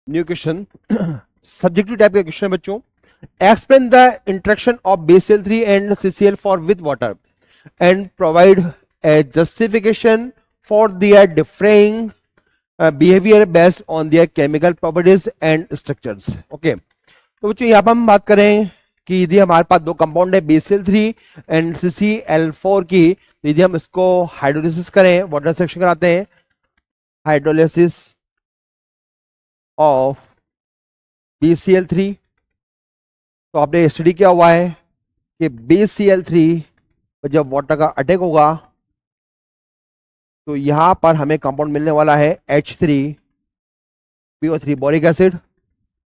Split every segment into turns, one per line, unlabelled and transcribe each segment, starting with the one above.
New question, subjective type का question है बच्चों। Explain the interaction of BCl3 and CCl4 with water and provide a justification for their differing behaviour based on their chemical properties and structures. Okay, तो बच्चों यहाँ पर हम बात करें कि यदि हमारे पास दो कंपाउंड है BCl3 एंड CCl4 की, तो यदि हम इसको हाइड्रोलिसिस करें, वाटर सेक्शन कराते हैं, हाइड्रोलिसिस ऑफ BCl3, तो आपने स्टडी किया हुआ है कि BCl3 पर जब वाटर का अटैक होगा तो यहां पर हमें कंपाउंड मिलने वाला है H3PO3 boric acid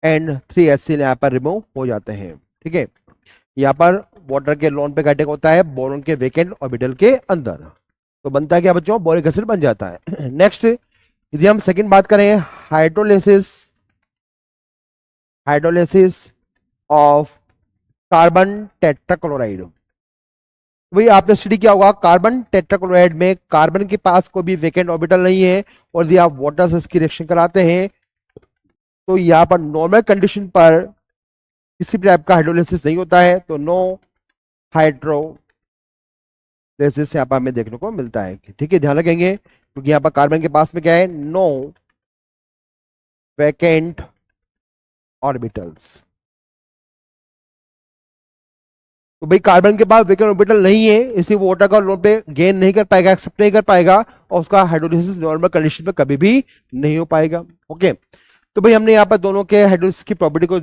and 3HCl यहाँ पर रिमूव हो जाते हैं। ठीक है, यहाँ पर वाटर के लोन पे अटैक होता है बोरॉन के वेकेंट ऑर्बिटल के अंदर, तो बनता है क्या बच्चों, बोरिक एसिड बन जाता है। नेक्स्ट, यदि हम सेकंड बात करें, हाइड्रोलिसिस ऑफ कार्बन टेट्राक्लोराइड, वही आपने स्टडी किया होगा, कार्बन टेट्राक्लोराइड में कार्बन के पास कोई भी वेकेंट ऑर्बिटल नहीं है और यदि आप वाटर से इसकी रिएक्शन कराते हैं तो यहाँ पर नॉर्मल कंडीशन पर किसी भी टाइप का हाइड्रोलिसिस नहीं होता है, तो नो हाइड्रोलिसिस यहाँ पर हमें देखने को मिलता है। ठीक है, ध्यान रखेंगे क्योंकि यहाँ पर कार्बन के पास में क्या है, नो वेकेंट ऑर्बिटल्स। तो भाई कार्बन के पास वेकेंट ऑर्बिटल नहीं है, इसलिए वो वाटर का लोन पे गेन नहीं कर पाएगा, एक्सेप्ट नहीं कर पाएगा और उसका हाइड्रोलिसिस नॉर्मल कंडीशन पे कभी भी नहीं हो पाएगा। ओके, तो भाई हमने यहाँ पर दोनों के हाइड्रोलिसिस की प्रॉपर्टी को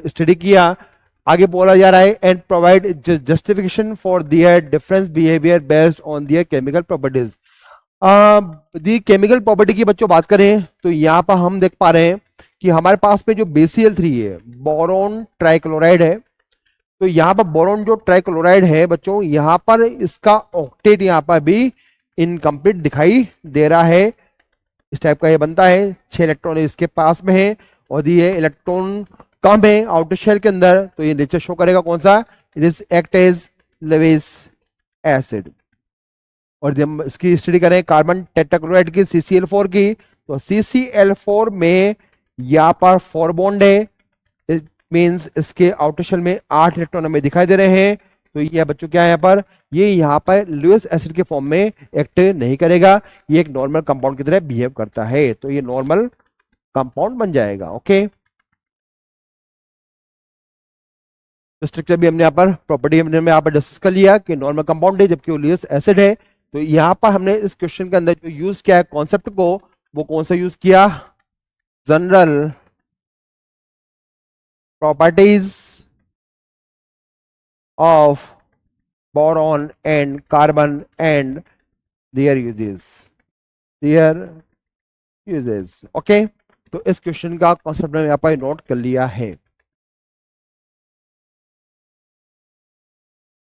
स्टडी किया। आगे बोला जा रहा है and provide justification for their difference behaviour based on their chemical properties. The chemical property की बच्चों बात करें तो यहाँ पर हम देख पा रहे हैं कि हमारे पास में जो BCl3 है, बोरॉन ट्राइक्लोराइड है, तो यहाँ पर बोरॉन जो ट्राइक्लोराइड है बच्चों, यहाँ पर इसका ऑक्टेट यहाँ पर भी इनकम्प्लीट दिखाई दे रहा है। इस टाइप का ये बनता है, 6 इलेक्ट्रॉन इसके पास में है और ये इलेक्ट्रॉन कम है आउटर शेल के अंदर, तो ये नीचे शो करेगा कौन सा, it is act as Lewis acid. और जब हम इसकी स्टडी करें कार्बन टेट्राक्लोराइड की, CCl4 की, तो CCl4 में यहाँ पर 4 बॉन्ड है, मींस इसके आउटर शेल में 8 इलेक्ट्रॉन हमें दिखाई दे रहे हैं। तो ये बच्चों क्या है, ये यहाँ पर लुईस एसिड के फॉर्म में एक्ट नहीं करेगा, ये एक नॉर्मल कंपाउंड की तरह बिहेव करता है, तो ये नॉर्मल कंपाउंड बन जाएगा। ओके, तो स्ट्रक्चर भी हमने यहाँ पर, प्रॉपर्टी हमने यहाँ पर डिस्कस कर लिया कि नॉर्मल कंपाउंड है जबकि वो लुईस एसिड है। तो यहाँ पर हमने इस क्वेश्चन के अंदर जो यूज किया है कॉन्सेप्ट को, वो कौन सा यूज किया, general properties of boron and carbon and their uses। Okay, तो इस क्वेश्चन का कॉन्सेप्ट मैंने यहाँ पर नोट कर लिया है।